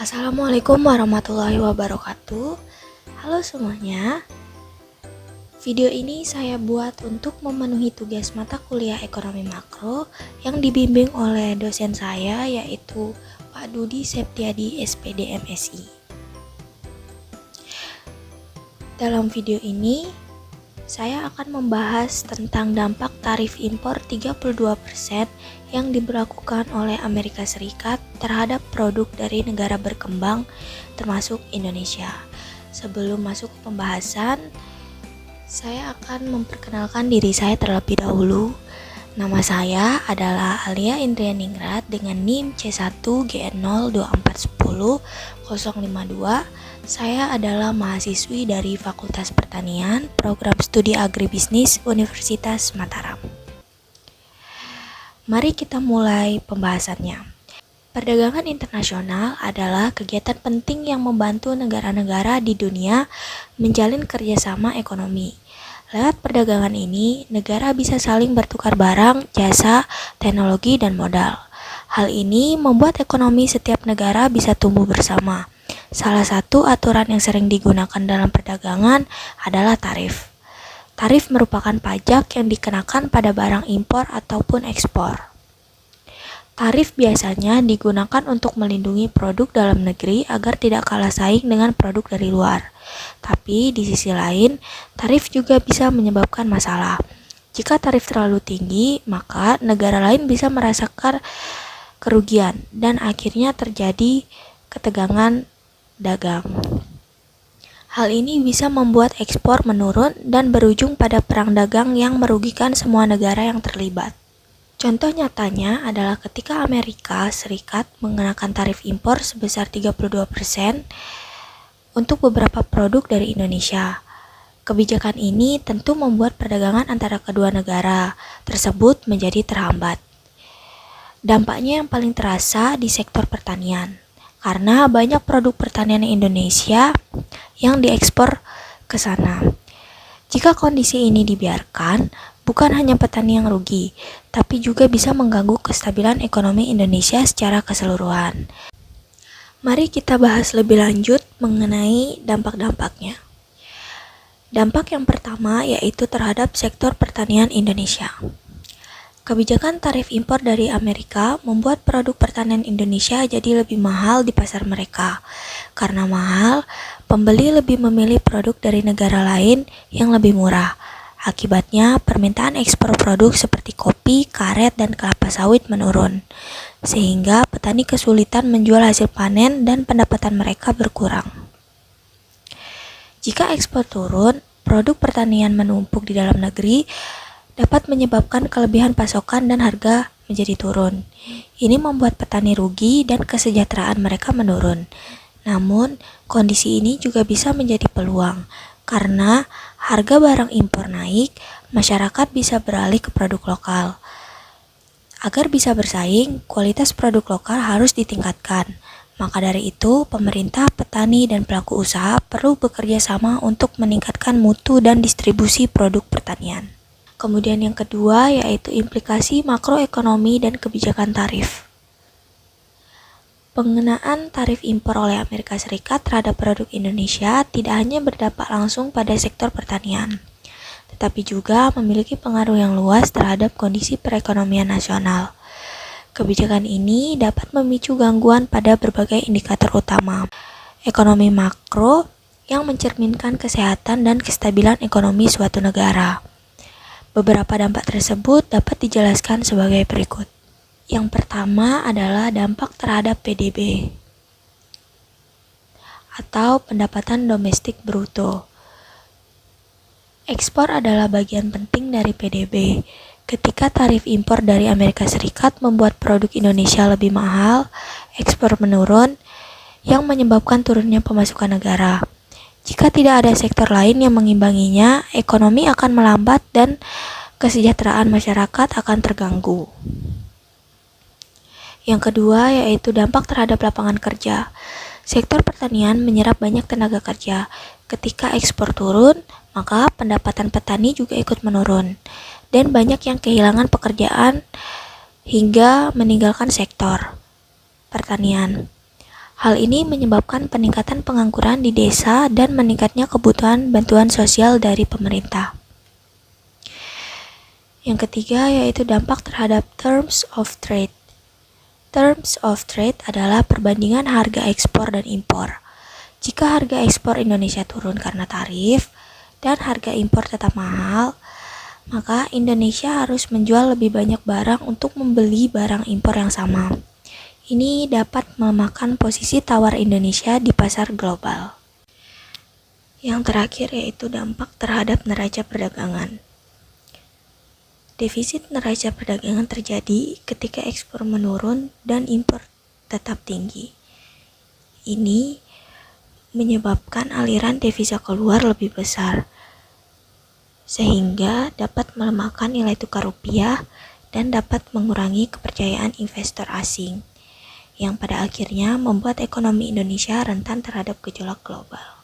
Assalamualaikum warahmatullahi wabarakatuh. Halo semuanya. Video ini saya buat untuk memenuhi tugas mata kuliah ekonomi makro yang dibimbing oleh dosen saya, yaitu Pak Dudi Septiadi SPD MSI. Dalam video ini saya akan membahas tentang dampak tarif impor 32% yang diberlakukan oleh Amerika Serikat terhadap produk dari negara berkembang termasuk Indonesia. Sebelum masuk ke pembahasan, saya akan memperkenalkan diri saya terlebih dahulu. Nama saya adalah Alia Indrianingrat dengan NIM C1GN02410-052. Saya adalah mahasiswi dari Fakultas Pertanian, Program Studi Agribisnis Universitas Mataram. Mari kita mulai pembahasannya. Perdagangan internasional adalah kegiatan penting yang membantu negara-negara di dunia menjalin kerjasama ekonomi. Lewat perdagangan ini, negara bisa saling bertukar barang, jasa, teknologi, dan modal. Hal ini membuat ekonomi setiap negara bisa tumbuh bersama. Salah satu aturan yang sering digunakan dalam perdagangan adalah tarif. Tarif merupakan pajak yang dikenakan pada barang impor ataupun ekspor. Tarif biasanya digunakan untuk melindungi produk dalam negeri agar tidak kalah saing dengan produk dari luar. Tapi di sisi lain, tarif juga bisa menyebabkan masalah. Jika tarif terlalu tinggi, maka negara lain bisa merasakan kerugian dan akhirnya terjadi ketegangan dagang. Hal ini bisa membuat ekspor menurun dan berujung pada perang dagang yang merugikan semua negara yang terlibat. Contoh nyatanya adalah ketika Amerika Serikat mengenakan tarif impor sebesar 32% untuk beberapa produk dari Indonesia. Kebijakan ini tentu membuat perdagangan antara kedua negara tersebut menjadi terhambat. Dampaknya yang paling terasa di sektor pertanian, karena banyak produk pertanian Indonesia yang diekspor ke sana. Jika kondisi ini dibiarkan, bukan hanya petani yang rugi, tapi juga bisa mengganggu kestabilan ekonomi Indonesia secara keseluruhan. Mari kita bahas lebih lanjut mengenai dampak-dampaknya. Dampak yang pertama yaitu terhadap sektor pertanian Indonesia. Kebijakan tarif impor dari Amerika membuat produk pertanian Indonesia jadi lebih mahal di pasar mereka. Karena mahal, pembeli lebih memilih produk dari negara lain yang lebih murah. Akibatnya, permintaan ekspor produk seperti kopi, karet, dan kelapa sawit menurun. Sehingga petani kesulitan menjual hasil panen dan pendapatan mereka berkurang. Jika ekspor turun, produk pertanian menumpuk di dalam negeri dapat menyebabkan kelebihan pasokan dan harga menjadi turun. Ini membuat petani rugi dan kesejahteraan mereka menurun. Namun, kondisi ini juga bisa menjadi peluang. Karena harga barang impor naik, masyarakat bisa beralih ke produk lokal. Agar bisa bersaing, kualitas produk lokal harus ditingkatkan. Maka dari itu, pemerintah, petani, dan pelaku usaha perlu bekerja sama untuk meningkatkan mutu dan distribusi produk pertanian. Kemudian yang kedua yaitu implikasi makroekonomi dan kebijakan tarif. Pengenaan tarif impor oleh Amerika Serikat terhadap produk Indonesia tidak hanya berdampak langsung pada sektor pertanian, tetapi juga memiliki pengaruh yang luas terhadap kondisi perekonomian nasional. Kebijakan ini dapat memicu gangguan pada berbagai indikator utama ekonomi makro yang mencerminkan kesehatan dan kestabilan ekonomi suatu negara. Beberapa dampak tersebut dapat dijelaskan sebagai berikut. Yang pertama adalah dampak terhadap PDB atau pendapatan domestik bruto. Ekspor adalah bagian penting dari PDB. Ketika tarif impor dari Amerika Serikat membuat produk Indonesia lebih mahal, ekspor menurun yang menyebabkan turunnya pemasukan negara. Jika tidak ada sektor lain yang mengimbanginya, ekonomi akan melambat dan kesejahteraan masyarakat akan terganggu. Yang kedua yaitu dampak terhadap lapangan kerja. Sektor pertanian menyerap banyak tenaga kerja. Ketika ekspor turun, maka pendapatan petani juga ikut menurun. Dan banyak yang kehilangan pekerjaan hingga meninggalkan sektor pertanian. Hal ini menyebabkan peningkatan pengangguran di desa dan meningkatnya kebutuhan bantuan sosial dari pemerintah. Yang ketiga yaitu dampak terhadap terms of trade. Terms of trade adalah perbandingan harga ekspor dan impor. Jika harga ekspor Indonesia turun karena tarif dan harga impor tetap mahal, maka Indonesia harus menjual lebih banyak barang untuk membeli barang impor yang sama. Ini dapat melemahkan posisi tawar Indonesia di pasar global. Yang terakhir yaitu dampak terhadap neraca perdagangan. Defisit neraca perdagangan terjadi ketika ekspor menurun dan impor tetap tinggi. Ini menyebabkan aliran devisa keluar lebih besar, sehingga dapat melemahkan nilai tukar rupiah dan dapat mengurangi kepercayaan investor asing, yang pada akhirnya membuat ekonomi Indonesia rentan terhadap gejolak global.